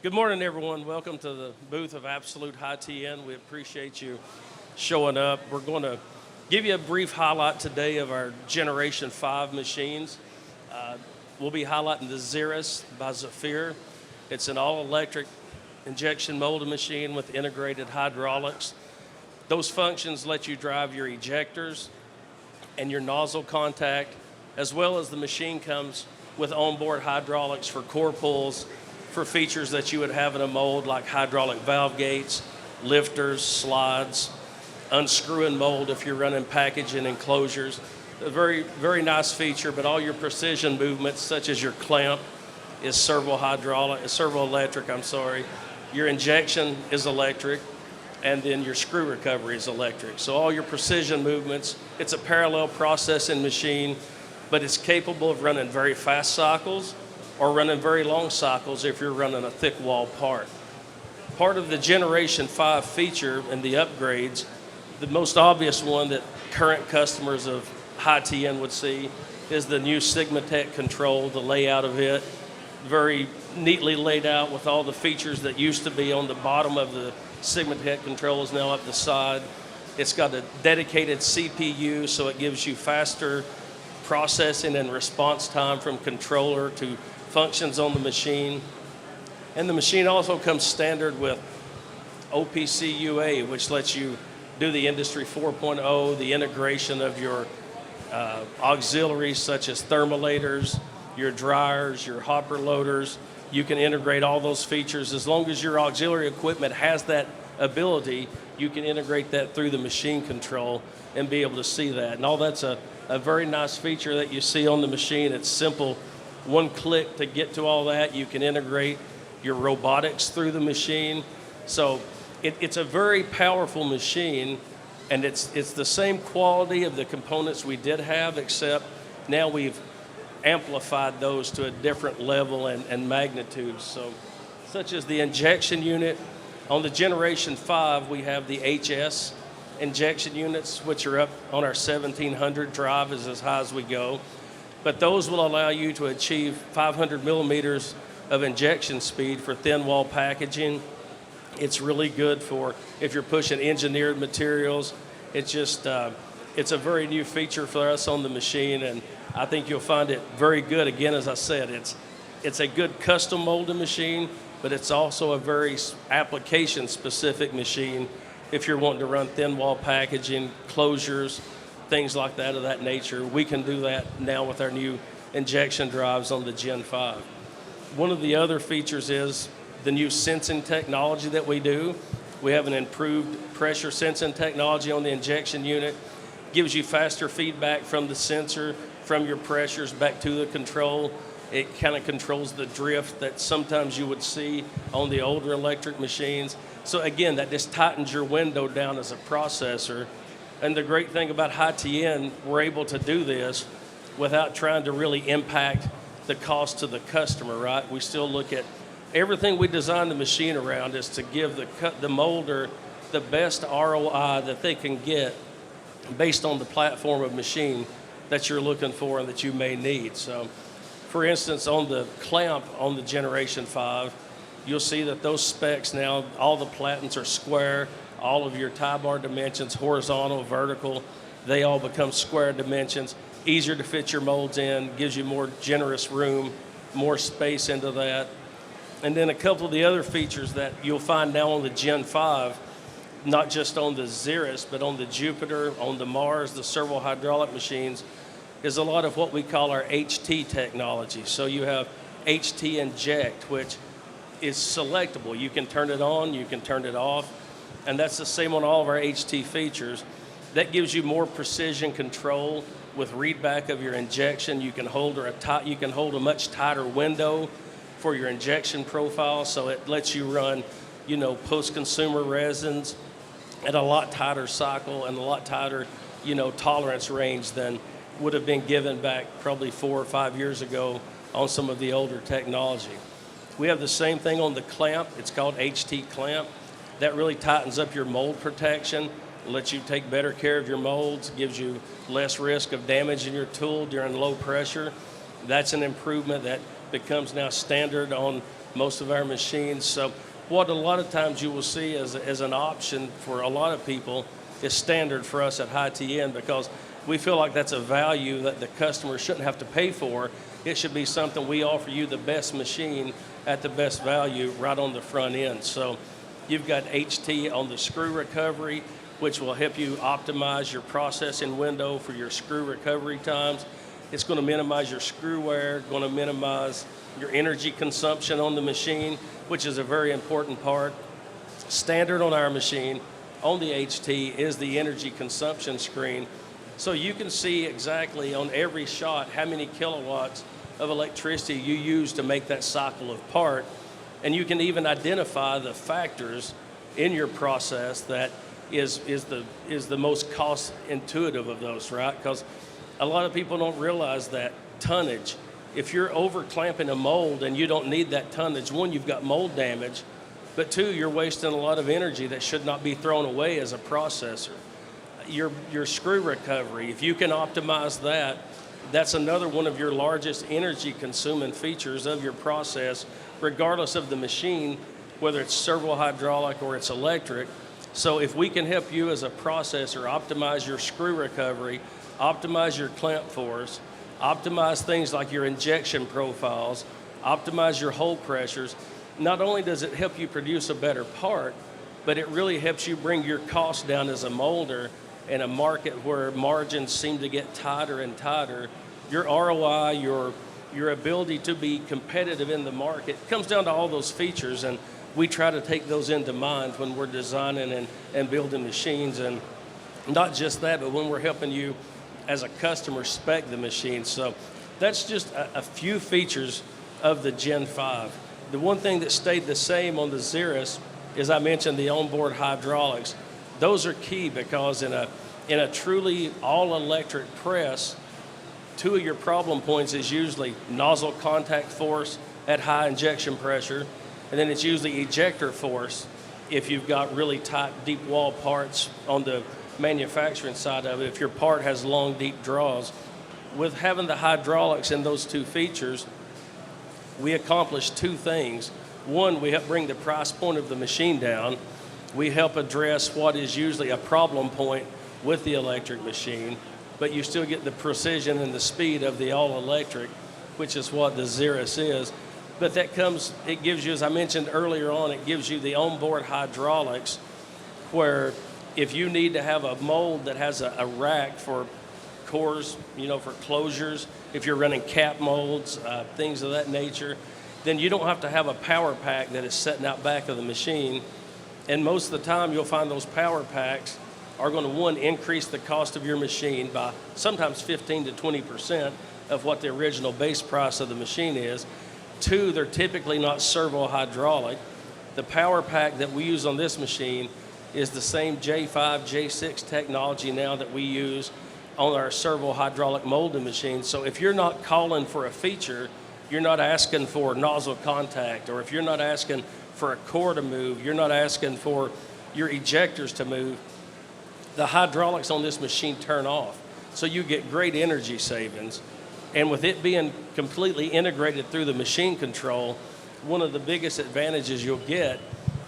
Good morning, everyone. Welcome to the booth of Absolute Haitian. We appreciate you showing up. We're going to give you a brief highlight today of our Generation 5 machines. We'll be highlighting the Xeris by Zephyr. It's an all-electric injection molding machine with integrated hydraulics. Those functions let you drive your ejectors and your nozzle contact, as well as the machine comes with onboard hydraulics for core pulls, for features that you would have in a mold like hydraulic valve gates, lifters, slides, unscrewing mold if you're running packaging enclosures. A very, very nice feature, but all your precision movements, such as your clamp, is servo electric. Your injection is electric, and then your screw recovery is electric. So all your precision movements, it's a parallel processing machine, but it's capable of running very fast cycles or running very long cycles if you're running a thick wall part. Part of the Generation 5 feature and the upgrades, the most obvious one that current customers of Haitian would see is the new SigmaTech control, the layout of it. Very neatly laid out with all the features that used to be on the bottom of the SigmaTech controls now up the side. It's got a dedicated CPU, so it gives you faster processing and response time from controller to functions on the machine. And the machine also comes standard with OPC UA, which lets you do the Industry 4.0, the integration of your auxiliaries such as thermolators, your dryers, your hopper loaders. You can integrate all those features. As long as your auxiliary equipment has that ability, you can integrate that through the machine control and be able to see that. And all that's a very nice feature that you see on the machine. It's simple, one click to get to all that. You can integrate your robotics through the machine. So it's a very powerful machine, and it's the same quality of the components we did have, except now we've amplified those to a different level and magnitude. So, such as the injection unit, on the Generation 5, we have the HS injection units, which are up on our 1700 drive, is as high as we go. But those will allow you to achieve 500 millimeters of injection speed for thin wall packaging. It's really good for if you're pushing engineered materials. It's just, it's a very new feature for us on the machine, and I think you'll find it very good. Again, as I said, it's a good custom molding machine, but it's also a very application-specific machine if you're wanting to run thin wall packaging, closures, things like that of that nature. We can do that now with our new injection drives on the Gen 5. One of the other features is the new sensing technology that we do. We have an improved pressure sensing technology on the injection unit. Gives you faster feedback from the sensor, from your pressures back to the control. It kind of controls the drift that sometimes you would see on the older electric machines. So again, that just tightens your window down as a processor. And the great thing about Haitian, we're able to do this without trying to really impact the cost to the customer, right? We still look at everything we design the machine around is to give the molder the best ROI that they can get based on the platform of machine that you're looking for and that you may need. So, for instance, on the clamp on the Generation 5, you'll see that those specs now, all the platens are square, all of your tie bar dimensions, horizontal, vertical, they all become square dimensions, easier to fit your molds in, gives you more generous room, more space into that. And then a couple of the other features that you'll find now on the Gen 5, not just on the Xeris, but on the Jupiter, on the Mars, the servo hydraulic machines, is a lot of what we call our HT technology. So you have HT inject, which is selectable. You can turn it on, you can turn it off, and that's the same on all of our HT features. That gives you more precision control with readback of your injection. You can hold a much tighter window for your injection profile, so it lets you run, post-consumer resins at a lot tighter cycle and a lot tighter, tolerance range than would have been given back probably 4 or 5 years ago on some of the older technology. We have the same thing on the clamp. It's called HT clamp. That really tightens up your mold protection, lets you take better care of your molds, gives you less risk of damaging your tool during low pressure. That's an improvement that becomes now standard on most of our machines. So what a lot of times you will see as an option for a lot of people is standard for us at Haitian, because we feel like that's a value that the customer shouldn't have to pay for. It should be something we offer you, the best machine at the best value right on the front end. So you've got HT on the screw recovery, which will help you optimize your processing window for your screw recovery times. It's going to minimize your screw wear, going to minimize your energy consumption on the machine, which is a very important part. Standard on our machine, on the HT, is the energy consumption screen. So you can see exactly on every shot how many kilowatts of electricity you use to make that cycle of part. And you can even identify the factors in your process that is the most cost intuitive of those, right? Because a lot of people don't realize that tonnage. If you're over clamping a mold and you don't need that tonnage, one, you've got mold damage, but two, you're wasting a lot of energy that should not be thrown away as a processor. Your screw recovery, if you can optimize that, that's another one of your largest energy consuming features of your process, regardless of the machine, whether it's servo hydraulic or it's electric. So if we can help you as a processor optimize your screw recovery, optimize your clamp force, optimize things like your injection profiles, optimize your hole pressures, not only does it help you produce a better part, but it really helps you bring your costs down as a molder in a market where margins seem to get tighter and tighter. Your ROI, your ability to be competitive in the market comes down to all those features, and we try to take those into mind when we're designing and building machines. And not just that, but when we're helping you as a customer spec the machine. So that's just a few features of the Gen 5. The one thing that stayed the same on the Xeris is, I mentioned, the onboard hydraulics. Those are key because in a truly all-electric press, two of your problem points is usually nozzle contact force at high injection pressure, and then it's usually ejector force if you've got really tight, deep wall parts on the manufacturing side of it, if your part has long, deep draws. With having the hydraulics in those two features, we accomplish two things. One, we help bring the price point of the machine down. We help address what is usually a problem point with the electric machine, but you still get the precision and the speed of the all-electric, which is what the Xeris is. But that it gives you, as I mentioned earlier on, it gives you the onboard hydraulics, where if you need to have a mold that has a rack for cores, for closures, if you're running cap molds, things of that nature, then you don't have to have a power pack that is sitting out back of the machine. And most of the time, you'll find those power packs are going to, one, increase the cost of your machine by sometimes 15 to 20% of what the original base price of the machine is. Two, they're typically not servo hydraulic. The power pack that we use on this machine is the same J5, J6 technology now that we use on our servo hydraulic molding machines. So if you're not calling for a feature, you're not asking for nozzle contact, or if you're not asking for a core to move, you're not asking for your ejectors to move, the hydraulics on this machine turn off. So you get great energy savings. And with it being completely integrated through the machine control, one of the biggest advantages you'll get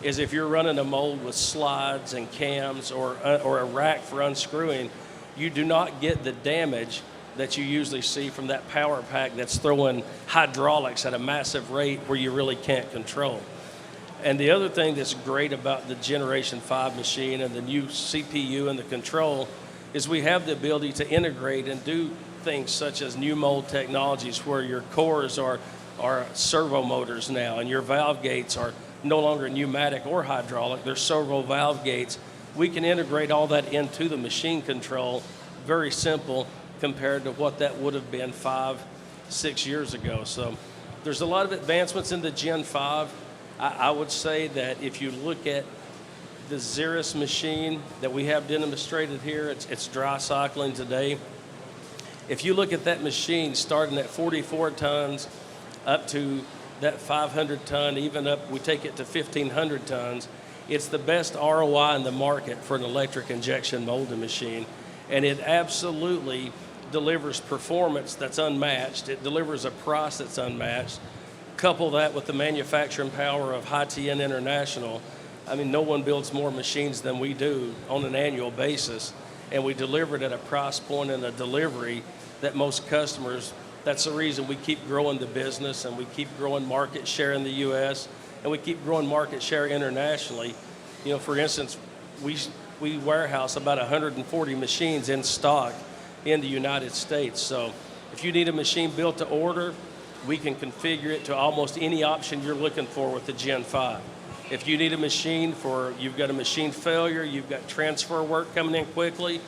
is if you're running a mold with slides and cams or a rack for unscrewing, you do not get the damage that you usually see from that power pack that's throwing hydraulics at a massive rate where you really can't control. And the other thing that's great about the Generation 5 machine and the new CPU and the control is we have the ability to integrate and do things such as new mold technologies where your cores are servo motors now, and your valve gates are no longer pneumatic or hydraulic, they're servo valve gates. We can integrate all that into the machine control, very simple compared to what that would have been 5-6 years ago. So there's a lot of advancements in the Gen 5. I would say that if you look at the Xeris machine that we have demonstrated here, it's dry cycling today. If you look at that machine starting at 44 tons up to that 500 ton, even up, we take it to 1,500 tons, it's the best ROI in the market for an electric injection molding machine. And it absolutely delivers performance that's unmatched. It delivers a price that's unmatched. couple that with the manufacturing power of Haitian International, I mean, no one builds more machines than we do on an annual basis, and we deliver it at a price point and a delivery that most customers, that's the reason we keep growing the business and we keep growing market share in the U.S. and we keep growing market share internationally. You know, for instance, we warehouse about 140 machines in stock in the United States. So if you need a machine built to order, we can configure it to almost any option you're looking for with the Gen 5. If you need a machine for, you've got a machine failure, you've got transfer work coming in quickly,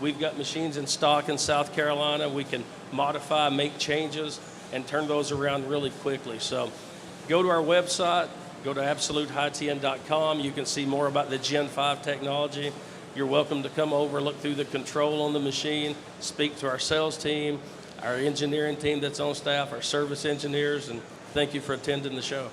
we've got machines in stock in South Carolina. We can modify, make changes, and turn those around really quickly. So go to our website, go to absolutehaitian.com. You can see more about the Gen 5 technology. You're welcome to come over, look through the control on the machine, speak to our sales team, our engineering team that's on staff, our service engineers, and thank you for attending the show.